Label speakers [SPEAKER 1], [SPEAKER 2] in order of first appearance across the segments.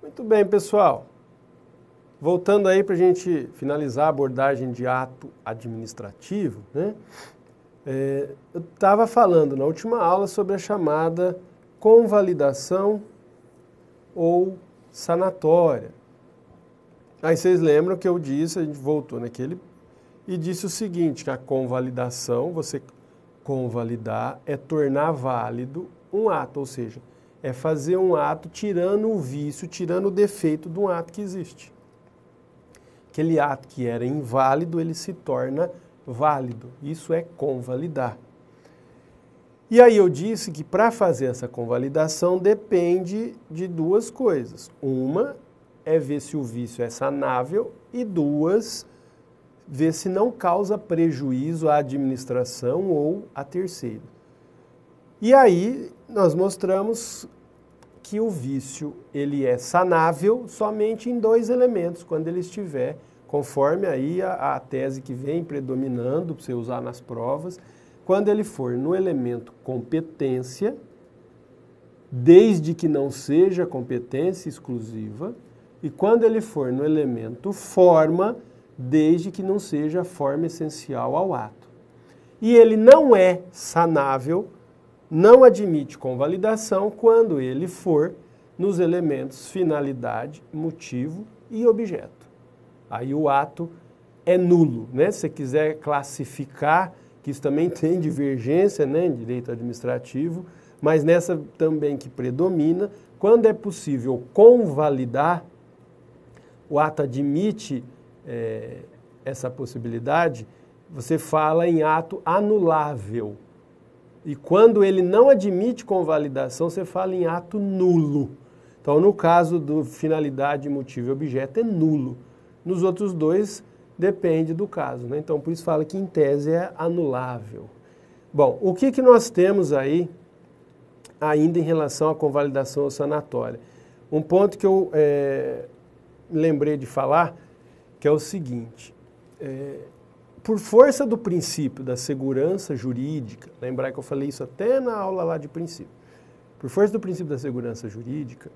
[SPEAKER 1] Muito bem, pessoal. Voltando aí para a gente finalizar a abordagem de ato administrativo, né? Eu estava falando na última aula sobre a chamada convalidação ou sanatória. Aí vocês lembram que eu disse, a gente voltou naquele e disse o seguinte, que a convalidação, você convalidar, é tornar válido um ato, ou seja, é fazer um ato tirando o vício, tirando o defeito de um ato que existe. Aquele ato que era inválido, ele se torna válido. Isso é convalidar. E aí eu disse que para fazer essa convalidação depende de duas coisas. Uma é ver se o vício é sanável e duas, ver se não causa prejuízo à administração ou a terceiro. E aí nós mostramos que o vício ele é sanável somente em dois elementos, quando ele estiver, conforme aí a tese que vem predominando, para você usar nas provas, quando ele for no elemento competência, desde que não seja competência exclusiva, e quando ele for no elemento forma, desde que não seja forma essencial ao ato. E ele não é sanável, não admite convalidação quando ele for nos elementos finalidade, motivo e objeto. Aí o ato é nulo, né? Se você quiser classificar, que isso também tem divergência, né, em direito administrativo, mas nessa também que predomina, quando é possível convalidar, o ato admite essa possibilidade, você fala em ato anulável. E quando ele não admite convalidação, você fala em ato nulo. Então, no caso do finalidade, motivo e objeto, é nulo. Nos outros dois, depende do caso, né? Então, por isso fala que em tese é anulável. Bom, o que nós temos aí ainda em relação à convalidação ou sanatória? Um ponto que eu lembrei de falar, que é o seguinte, por força do princípio da segurança jurídica, lembrar que eu falei isso até na aula lá de princípio, por força do princípio da segurança jurídica,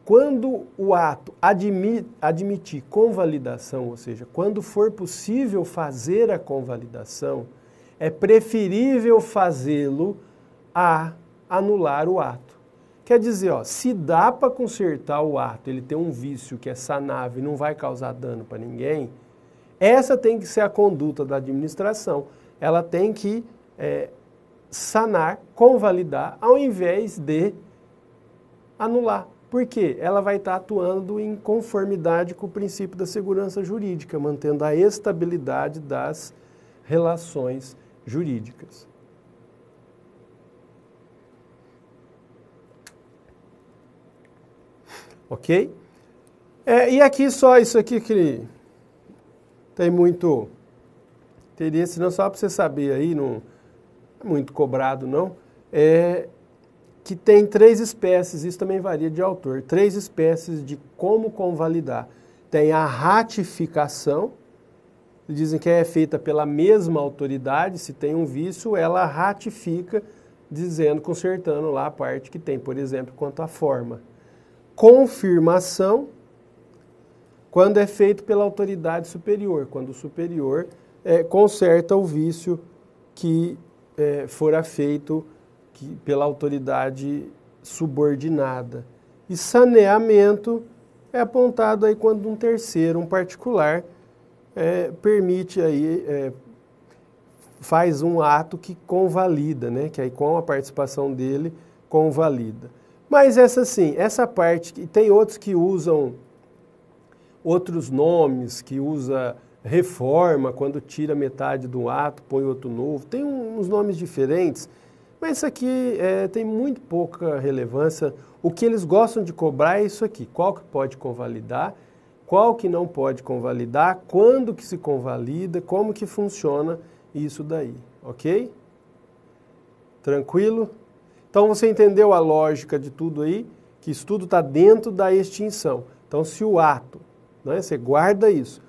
[SPEAKER 1] quando o ato admitir convalidação, ou seja, quando for possível fazer a convalidação, é preferível fazê-lo a anular o ato. Quer dizer, se dá para consertar o ato, ele tem um vício que é sanável e não vai causar dano para ninguém, essa tem que ser a conduta da administração. Ela tem que sanar, convalidar, ao invés de anular. Por quê? Ela vai estar atuando em conformidade com o princípio da segurança jurídica, mantendo a estabilidade das relações jurídicas. Ok? E aqui só isso aqui que tem muito interesse, não só para você saber aí, não é muito cobrado não, que tem 3 espécies, isso também varia de autor, 3 espécies de como convalidar. Tem a ratificação, dizem que é feita pela mesma autoridade, se tem um vício, ela ratifica, dizendo, consertando lá a parte que tem, por exemplo, quanto à forma. Confirmação, quando é feito pela autoridade superior, quando o superior conserta o vício que fora feito pela autoridade subordinada. E saneamento é apontado aí quando um terceiro, um particular, permite aí, faz um ato que convalida, né? Que aí com a participação dele convalida. Mas essa parte, tem outros que usam outros nomes, que usa reforma, quando tira metade do ato, põe outro novo, tem uns nomes diferentes, mas isso aqui tem muito pouca relevância. O que eles gostam de cobrar é isso aqui, qual que pode convalidar, qual que não pode convalidar, quando que se convalida, como que funciona isso daí, ok? Tranquilo? Então você entendeu a lógica de tudo aí, que isso tudo está dentro da extinção. Então se o ato, né, você guarda isso,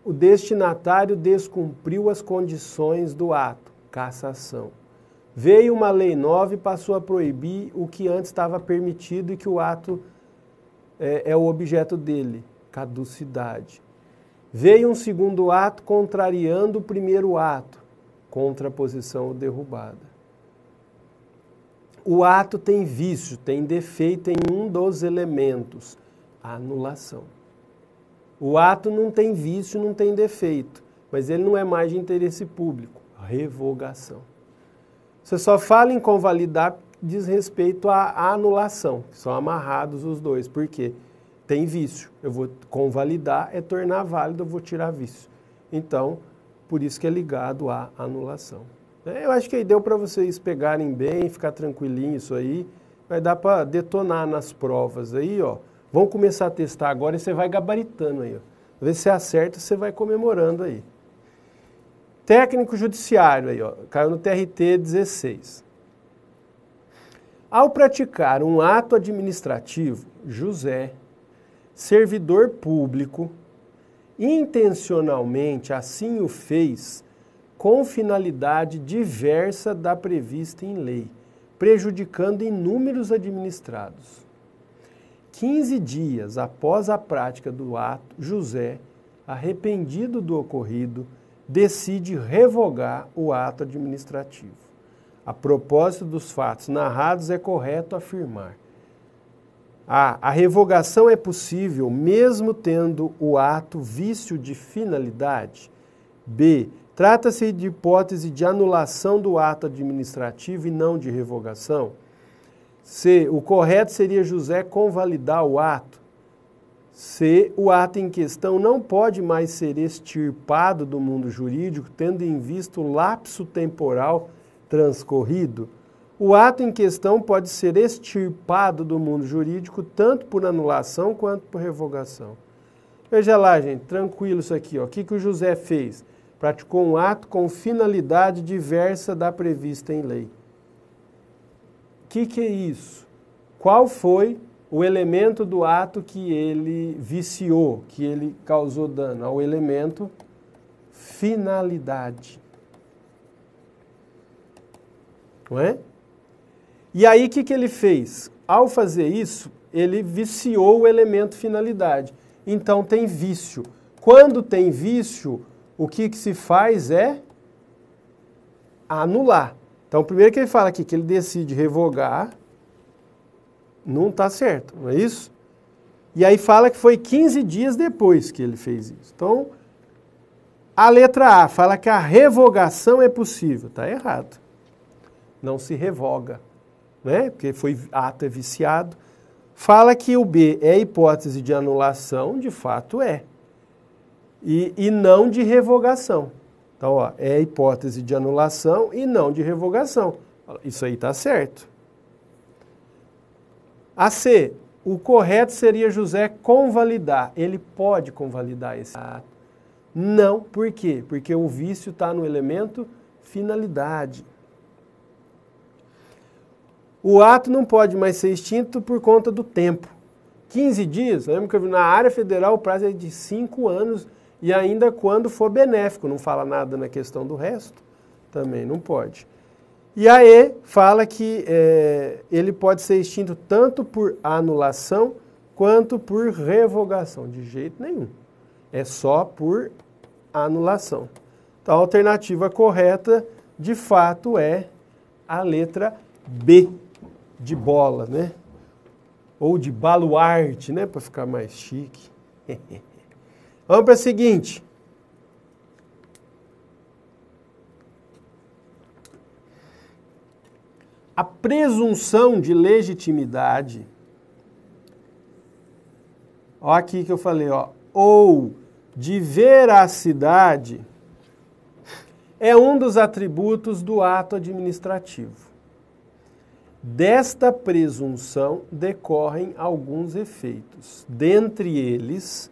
[SPEAKER 1] o destinatário descumpriu as condições do ato, cassação. Veio uma lei nova e passou a proibir o que antes estava permitido e que o ato é o objeto dele, caducidade. Veio um segundo ato contrariando o primeiro ato, contraposição ou derrubada. O ato tem vício, tem defeito em um dos elementos, a anulação. O ato não tem vício, não tem defeito, mas ele não é mais de interesse público, revogação. Você só fala em convalidar diz respeito à anulação, que são amarrados os dois, porque tem vício. Eu vou convalidar, é tornar válido, eu vou tirar vício. Então, por isso que é ligado à anulação. Eu acho que aí deu para vocês pegarem bem, ficar tranquilinho isso aí. Vai dar para detonar nas provas aí, ó. Vamos começar a testar agora e você vai gabaritando aí, ó. Ver se acerta, você vai comemorando aí. Técnico judiciário aí, ó, caiu no TRT 16. Ao praticar um ato administrativo, José, servidor público, intencionalmente assim o fez com finalidade diversa da prevista em lei, prejudicando inúmeros administrados. 15 dias após a prática do ato, José, arrependido do ocorrido, decide revogar o ato administrativo. A propósito dos fatos narrados, é correto afirmar: a revogação é possível mesmo tendo o ato vício de finalidade. B. Trata-se de hipótese de anulação do ato administrativo e não de revogação. C. O correto seria José convalidar o ato. C. O ato em questão não pode mais ser extirpado do mundo jurídico, tendo em vista o lapso temporal transcorrido. O ato em questão pode ser extirpado do mundo jurídico tanto por anulação quanto por revogação. Veja lá, gente, tranquilo isso aqui, ó. O que o José fez? Praticou um ato com finalidade diversa da prevista em lei. O que é isso? Qual foi o elemento do ato que ele viciou, que ele causou dano? Ao elemento finalidade. Não é? E aí, o que ele fez? Ao fazer isso, ele viciou o elemento finalidade. Então, tem vício. Quando tem vício, o que se faz é anular. Então, primeiro que ele fala aqui, que ele decide revogar, não está certo, não é isso? E aí fala que foi 15 dias depois que ele fez isso. Então, a letra A fala que a revogação é possível. Está errado. Não se revoga, né? Porque ato é viciado. Fala que o B é hipótese de anulação, de fato é. E não de revogação. Então, ó, é hipótese de anulação e não de revogação. Isso aí está certo. A C, o correto seria José convalidar. Ele pode convalidar esse ato? Não, por quê? Porque o vício está no elemento finalidade. O ato não pode mais ser extinto por conta do tempo. 15 dias, lembra que na área federal o prazo é de 5 anos e ainda quando for benéfico, não fala nada na questão do resto, também não pode. E a E fala que ele pode ser extinto tanto por anulação quanto por revogação, de jeito nenhum. É só por anulação. Então a alternativa correta, de fato, é a letra B, de bola, né? Ou de baluarte, né? Para ficar mais chique. Vamos para a seguinte. A presunção de legitimidade, ó aqui que eu falei, ó, ou de veracidade, é um dos atributos do ato administrativo. Desta presunção decorrem alguns efeitos, dentre eles,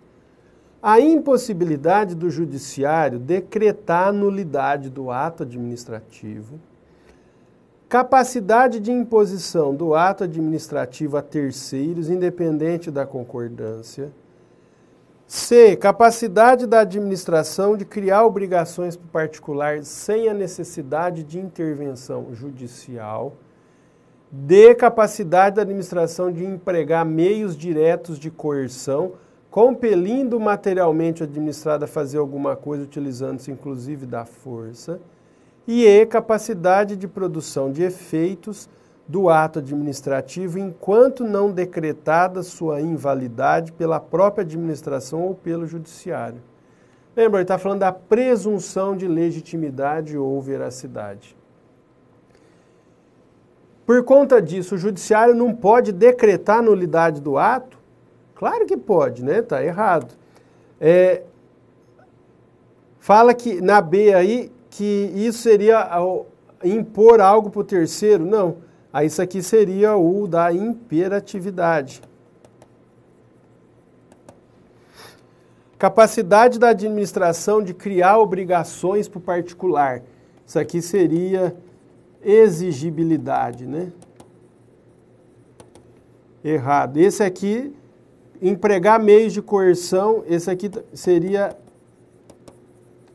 [SPEAKER 1] a impossibilidade do judiciário decretar a nulidade do ato administrativo, capacidade de imposição do ato administrativo a terceiros, independente da concordância, C, capacidade da administração de criar obrigações para o particular sem a necessidade de intervenção judicial. D, capacidade da administração de empregar meios diretos de coerção, compelindo materialmente o administrado a fazer alguma coisa, utilizando-se inclusive da força. E E, capacidade de produção de efeitos do ato administrativo enquanto não decretada sua invalidade pela própria administração ou pelo judiciário. Lembra, ele está falando da presunção de legitimidade ou veracidade. Por conta disso, o judiciário não pode decretar a nulidade do ato? Claro que pode, né? Está errado. Fala que na B aí que isso seria impor algo para o terceiro. Não. Aí isso aqui seria o da imperatividade. Capacidade da administração de criar obrigações para o particular. Isso aqui seria exigibilidade, né? Errado. Esse aqui, empregar meios de coerção, esse aqui seria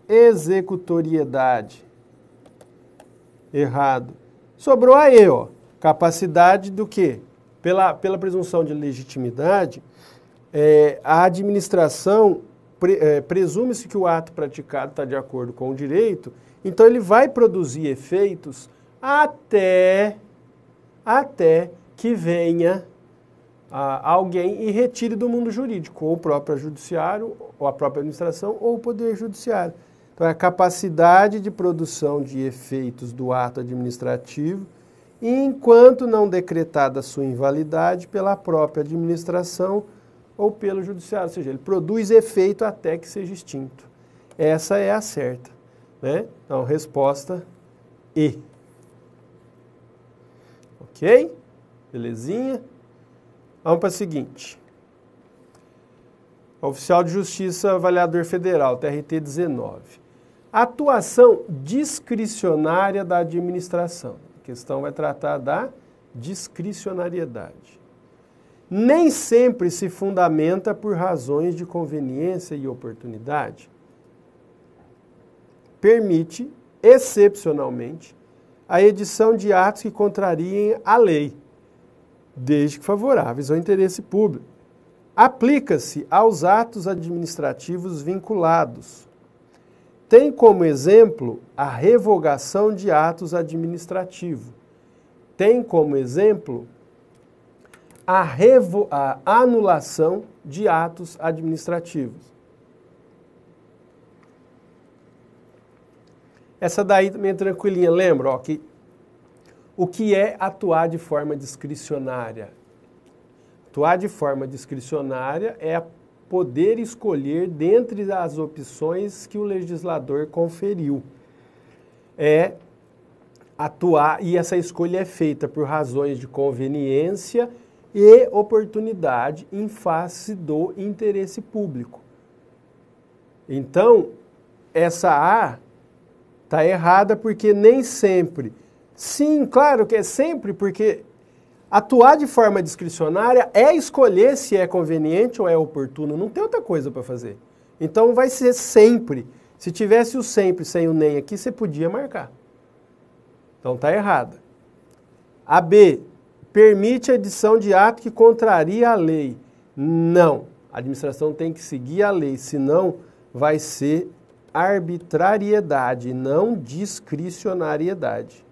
[SPEAKER 1] executoriedade. Errado. Sobrou aí, ó. Capacidade do quê? Pela presunção de legitimidade, a administração, presume-se que o ato praticado está de acordo com o direito, então ele vai produzir efeitos até que venha alguém e retire do mundo jurídico, ou o próprio judiciário, ou a própria administração, ou o poder judiciário. Então, é a capacidade de produção de efeitos do ato administrativo, enquanto não decretada sua invalidade pela própria administração ou pelo judiciário. Ou seja, ele produz efeito até que seja extinto. Essa é a certa, né? Então, resposta E. Ok? Belezinha? Vamos para a seguinte. Oficial de Justiça Avaliador Federal, TRT 19. Atuação discricionária da administração. A questão vai tratar da discricionariedade. Nem sempre se fundamenta por razões de conveniência e oportunidade. Permite, excepcionalmente, a edição de atos que contrariem a lei, desde que favoráveis ao interesse público. Aplica-se aos atos administrativos vinculados. Tem como exemplo a revogação de atos administrativos. Tem como exemplo a anulação de atos administrativos. Essa daí também é tranquilinha, lembra? Ó, que o que é atuar de forma discricionária? Atuar de forma discricionária é poder escolher dentre as opções que o legislador conferiu. É atuar, e essa escolha é feita por razões de conveniência e oportunidade em face do interesse público. Então, essa A está errada porque nem sempre. Sim, claro que é sempre, porque atuar de forma discricionária é escolher se é conveniente ou é oportuno. Não tem outra coisa para fazer. Então vai ser sempre. Se tivesse o sempre sem o nem aqui, você podia marcar. Então está errada. A B, permite a edição de ato que contraria a lei. Não. A administração tem que seguir a lei, senão vai ser arbitrariedade, não discricionariedade.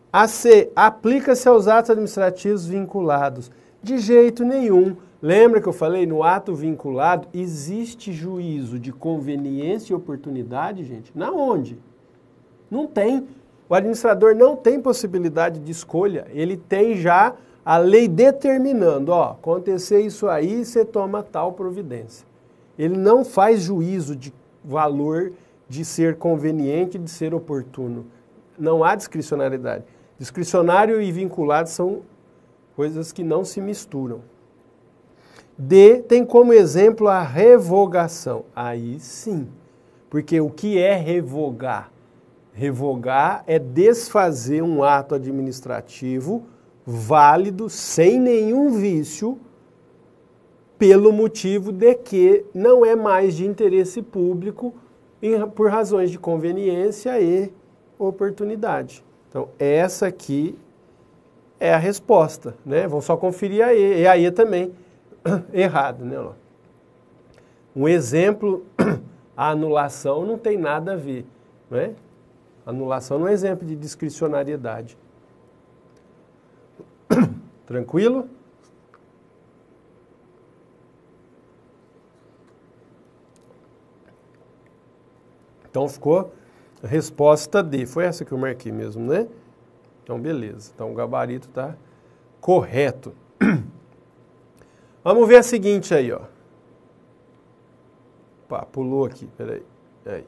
[SPEAKER 1] A C, aplica-se aos atos administrativos vinculados. De jeito nenhum. Lembra que eu falei, no ato vinculado, existe juízo de conveniência e oportunidade, gente? Na onde? Não tem. O administrador não tem possibilidade de escolha. Ele tem já a lei determinando, ó, acontecer isso aí, você toma tal providência. Ele não faz juízo de valor de ser conveniente, de ser oportuno. Não há discricionariedade. Discricionário e vinculado são coisas que não se misturam. D, tem como exemplo a revogação. Aí sim, porque o que é revogar? Revogar é desfazer um ato administrativo válido, sem nenhum vício, pelo motivo de que não é mais de interesse público por razões de conveniência e oportunidade. Então, essa aqui é a resposta, né? Vamos só conferir a E. E a E também errado, né? Um exemplo, a anulação não tem nada a ver, né? Anulação não é exemplo de discricionariedade. Tranquilo? Então ficou a resposta D. Foi essa que eu marquei mesmo, né? Então beleza. Então o gabarito está correto. Vamos ver a seguinte aí, ó. Pá, pulou aqui, peraí. Aí.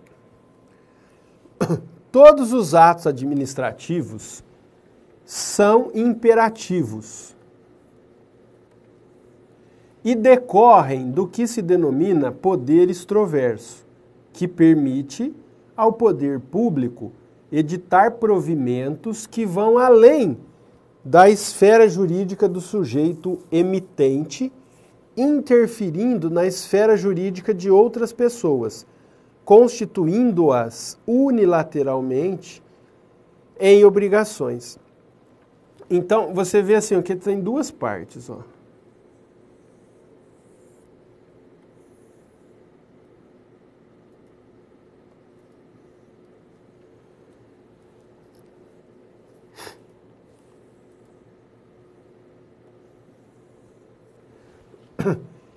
[SPEAKER 1] Todos os atos administrativos são imperativos e decorrem do que se denomina poder extroverso, que permite ao poder público editar provimentos que vão além da esfera jurídica do sujeito emitente, interferindo na esfera jurídica de outras pessoas, constituindo-as unilateralmente em obrigações. Então, você vê assim, que tem duas partes, ó.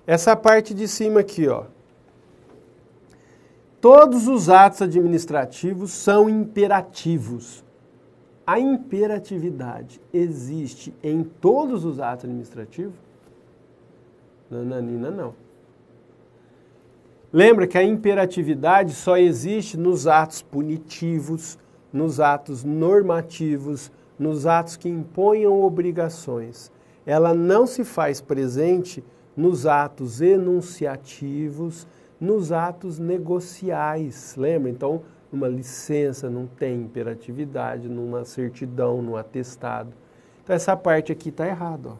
[SPEAKER 1] Essa parte de cima aqui, ó. Todos os atos administrativos são imperativos. A imperatividade existe em todos os atos administrativos? Nananina, não. Lembra que a imperatividade só existe nos atos punitivos, nos atos normativos, nos atos que imponham obrigações. Ela não se faz presente nos atos enunciativos, nos atos negociais, lembra? Então, numa licença não tem imperatividade, numa certidão, num atestado. Então, essa parte aqui está errada, ó.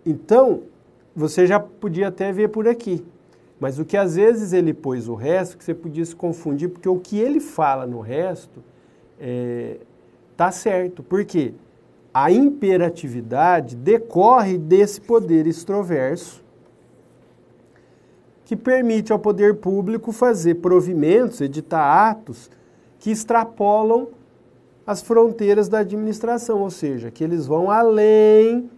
[SPEAKER 1] Então, você já podia até ver por aqui, mas o que às vezes ele pôs o resto, que você podia se confundir, porque o que ele fala no resto tá certo. Por quê? A imperatividade decorre desse poder extroverso que permite ao poder público fazer provimentos, editar atos que extrapolam as fronteiras da administração, ou seja, que eles vão além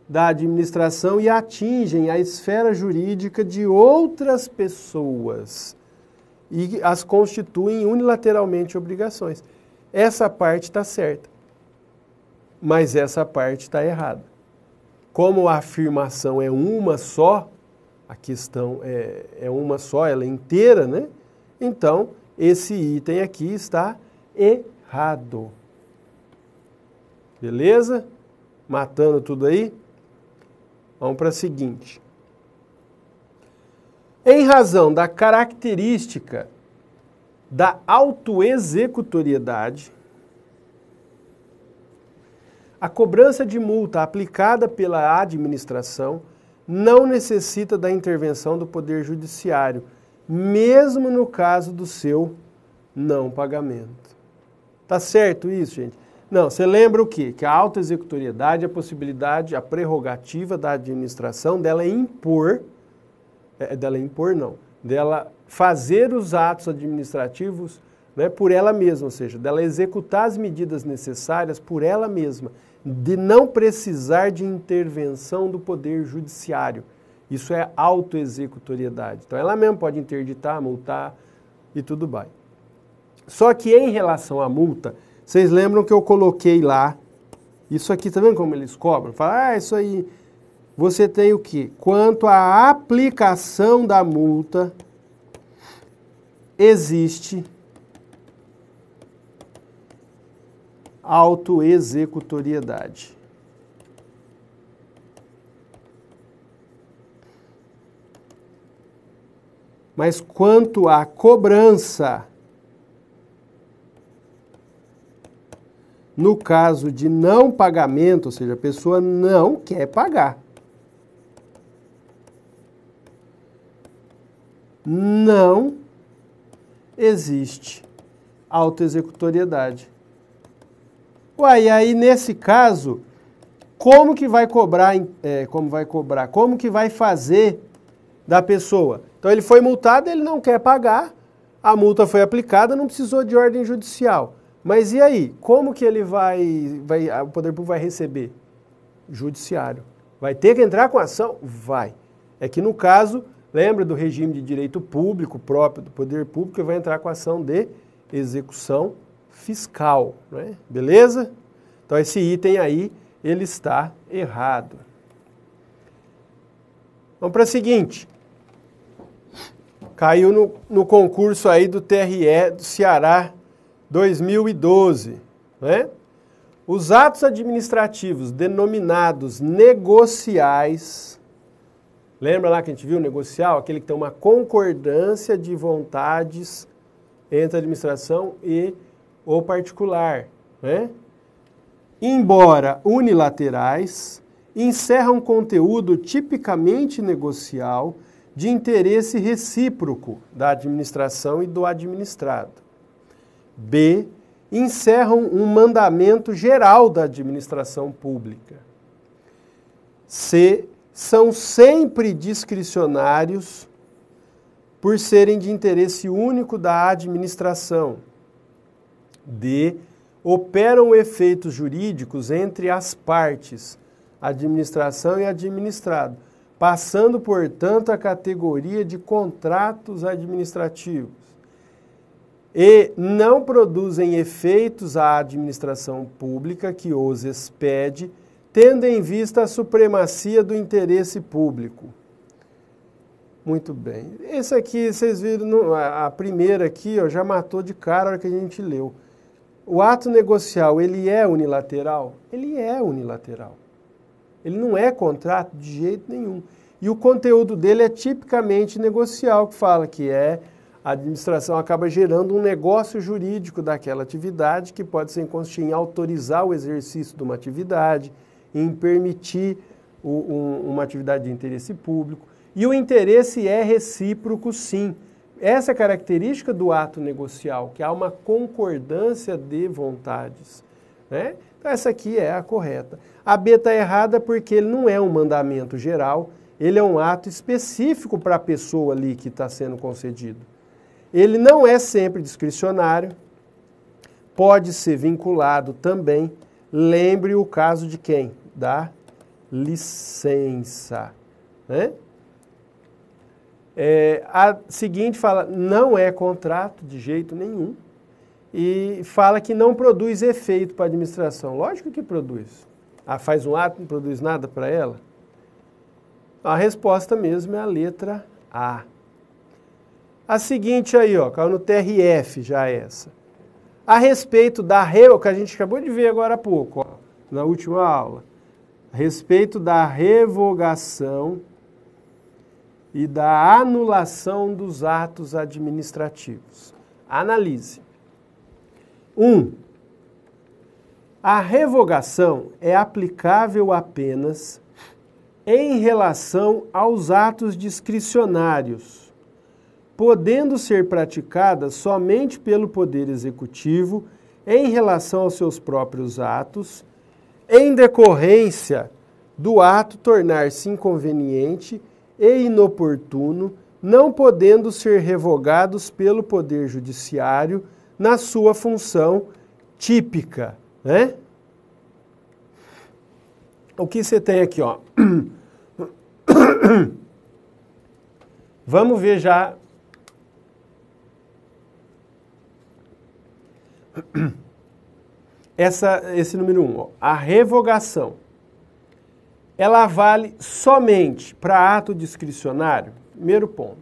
[SPEAKER 1] da administração e atingem a esfera jurídica de outras pessoas e as constituem unilateralmente obrigações. Essa parte está certa, mas essa parte está errada. Como a afirmação é uma só, a questão é uma só, ela é inteira, né? Então, esse item aqui está errado. Beleza? Matando tudo aí? Vamos para a seguinte. Em razão da característica da autoexecutoriedade, a cobrança de multa aplicada pela administração não necessita da intervenção do Poder Judiciário, mesmo no caso do seu não pagamento. Tá certo isso, gente? Não, você lembra o quê? Que a autoexecutoriedade é a possibilidade, a prerrogativa da administração dela dela fazer os atos administrativos, né, por ela mesma, ou seja, dela executar as medidas necessárias por ela mesma, de não precisar de intervenção do Poder Judiciário. Isso é autoexecutoriedade. Então, ela mesma pode interditar, multar e tudo bem. Só que em relação à multa, vocês lembram que eu coloquei lá, isso aqui, tá vendo como eles cobram? Fala, isso aí, você tem o quê? Quanto à aplicação da multa, existe autoexecutoriedade. Mas quanto à cobrança, no caso de não pagamento, ou seja, a pessoa não quer pagar. não existe autoexecutoriedade. Uai, aí nesse caso, como que vai cobrar, como que vai fazer da pessoa? Então ele foi multado, ele não quer pagar, a multa foi aplicada, não precisou de ordem judicial. Mas e aí? Como que ele o poder público vai receber? Judiciário. Vai ter que entrar com ação? Vai. É que no caso, lembra do regime de direito público próprio do poder público, que vai entrar com ação de execução fiscal, né? Beleza? Então esse item aí, ele está errado. Vamos para a seguinte. Caiu no concurso aí do TRE do Ceará 2012, né? Os atos administrativos denominados negociais, lembra lá que a gente viu o negocial? Aquele que tem uma concordância de vontades entre a administração e o particular, né? Embora unilaterais, encerram conteúdo tipicamente negocial de interesse recíproco da administração e do administrado. B. Encerram um mandamento geral da administração pública. C. São sempre discricionários por serem de interesse único da administração. D. Operam efeitos jurídicos entre as partes, administração e administrado, passando, portanto, a categoria de contratos administrativos. E não produzem efeitos à administração pública que os expede, tendo em vista a supremacia do interesse público. Muito bem. Esse aqui, vocês viram, a primeira aqui, ó, já matou de cara a hora que a gente leu. O ato negocial, ele é unilateral? Ele é unilateral. Ele não é contrato de jeito nenhum. E o conteúdo dele é tipicamente negocial, que fala que a administração acaba gerando um negócio jurídico daquela atividade, que pode ser consistir em autorizar o exercício de uma atividade, em permitir uma atividade de interesse público. E o interesse é recíproco, sim. Essa é a característica do ato negocial, que há uma concordância de vontades, né? Então essa aqui é a correta. A B está errada porque ele não é um mandamento geral, ele é um ato específico para a pessoa ali que está sendo concedido. Ele não é sempre discricionário, pode ser vinculado também. Lembre o caso de quem? Da licença, né? A seguinte fala, não é contrato de jeito nenhum, e fala que não produz efeito para a administração. Lógico que produz. Faz um ato, não produz nada para ela? A resposta mesmo é a letra A. A seguinte aí, ó, caiu no TRF já essa. A respeito da que a gente acabou de ver agora há pouco, ó, na última aula. A respeito da revogação e da anulação dos atos administrativos. Analise. 1. A revogação é aplicável apenas em relação aos atos discricionários, podendo ser praticada somente pelo Poder Executivo em relação aos seus próprios atos, em decorrência do ato tornar-se inconveniente e inoportuno, não podendo ser revogados pelo Poder Judiciário na sua função típica, né? O que você tem aqui, ó? Vamos ver já. Esse número 1, ó. A revogação. Ela vale somente para ato discricionário? Primeiro ponto.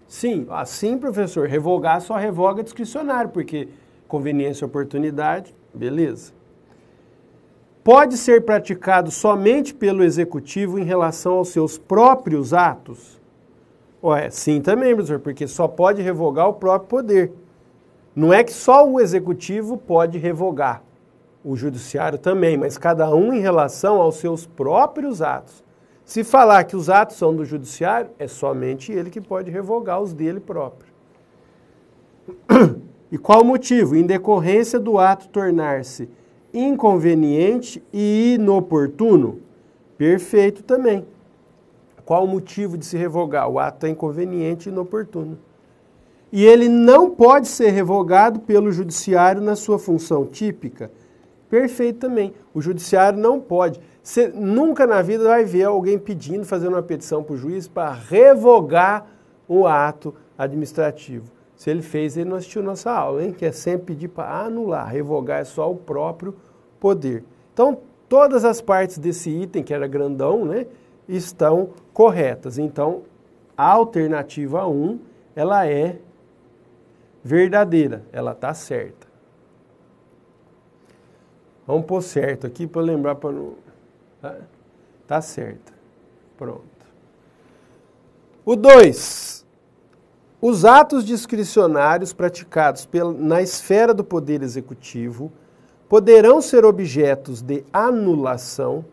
[SPEAKER 1] Sim, assim, professor, revogar só revoga discricionário, porque conveniência e oportunidade, beleza. Pode ser praticado somente pelo executivo em relação aos seus próprios atos? Sim também, professor, porque só pode revogar o próprio poder. Não é que só o executivo pode revogar, o judiciário também, mas cada um em relação aos seus próprios atos. Se falar que os atos são do judiciário, é somente ele que pode revogar os dele próprio. E qual o motivo? Em decorrência do ato tornar-se inconveniente e inoportuno. Perfeito também. Qual o motivo de se revogar? O ato é inconveniente e inoportuno. E ele não pode ser revogado pelo judiciário na sua função típica. Perfeito também. O judiciário não pode. Você nunca na vida vai ver alguém pedindo, fazendo uma petição para o juiz para revogar um ato administrativo. Se ele fez, ele não assistiu nossa aula, hein? Que é sempre pedir para anular. Revogar é só o próprio poder. Então, todas as partes desse item, que era grandão, né, estão corretas. Então, a alternativa 1, ela é verdadeira, ela está certa. Vamos pôr certo aqui para lembrar para não... Tá certa. Pronto. O 2. Os atos discricionários praticados na esfera do Poder Executivo poderão ser objetos de anulação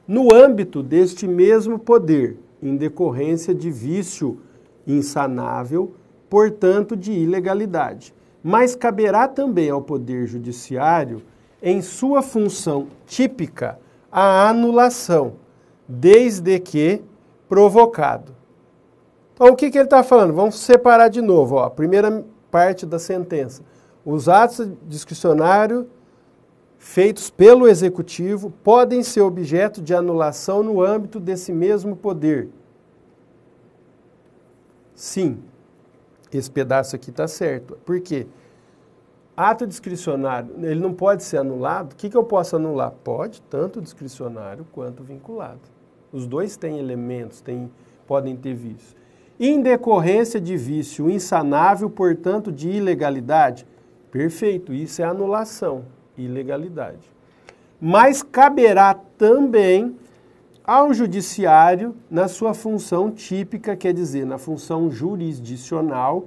[SPEAKER 1] no âmbito deste mesmo poder, em decorrência de vício insanável, portanto de ilegalidade. Mas caberá também ao Poder Judiciário, em sua função típica, a anulação, desde que provocado. Então, o que ele está falando? Vamos separar de novo, ó, a primeira parte da sentença. Os atos discricionários feitos pelo Executivo podem ser objeto de anulação no âmbito desse mesmo poder. Sim, esse pedaço aqui está certo. Por quê? Ato discricionário, ele não pode ser anulado. O que eu posso anular? Pode, tanto discricionário quanto vinculado. Os dois têm elementos, podem ter vício. Em decorrência de vício insanável, portanto, de ilegalidade. Perfeito, isso é anulação, ilegalidade. Mas caberá também ao judiciário, na sua função típica, quer dizer, na função jurisdicional,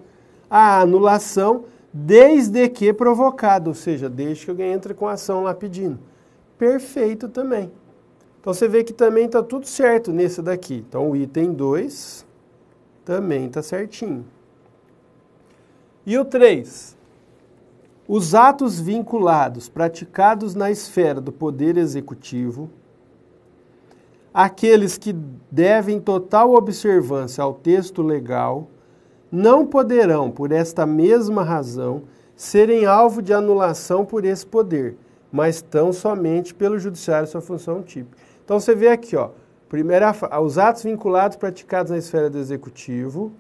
[SPEAKER 1] a anulação desde que provocado, ou seja, desde que alguém entre com a ação lá pedindo. Perfeito também. Então você vê que também está tudo certo nesse daqui. Então o item 2 também está certinho. E o 3. Os atos vinculados praticados na esfera do Poder Executivo, aqueles que devem total observância ao texto legal, não poderão, por esta mesma razão, serem alvo de anulação por esse poder, mas tão somente pelo judiciário sua função típica. Então você vê aqui, ó, os atos vinculados praticados na esfera do Executivo,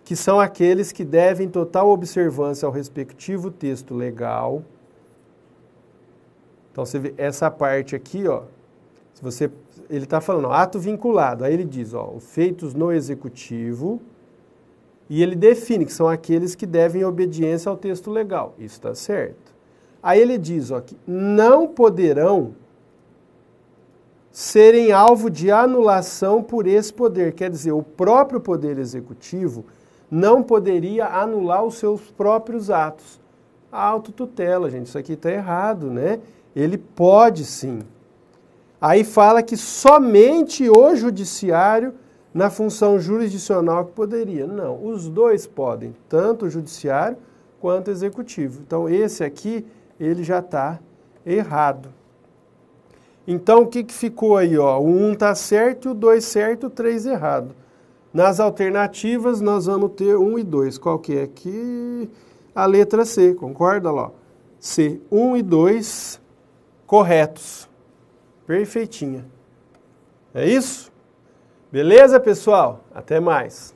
[SPEAKER 1] que são aqueles que devem total observância ao respectivo texto legal. Então você vê essa parte aqui, ó, ele está falando, ó, ato vinculado, aí ele diz, ó, feitos no Executivo, e ele define que são aqueles que devem obediência ao texto legal. Isso está certo. Aí ele diz, ó, que não poderão serem alvo de anulação por esse poder. Quer dizer, o próprio Poder Executivo não poderia anular os seus próprios atos. A autotutela, gente, isso aqui está errado, né? Ele pode sim. Aí fala que somente o judiciário, na função jurisdicional, que poderia. Não, os dois podem, tanto o judiciário quanto o executivo. Então, esse aqui, ele já está errado. Então, o que ficou aí? Ó? O 1 está certo, o 2 certo, o 3 errado. Nas alternativas, nós vamos ter 1 e 2. Qual que é aqui? A letra C, concorda? Lá? C, 1 e 2 corretos. Perfeitinha. É isso? Beleza, pessoal? Até mais.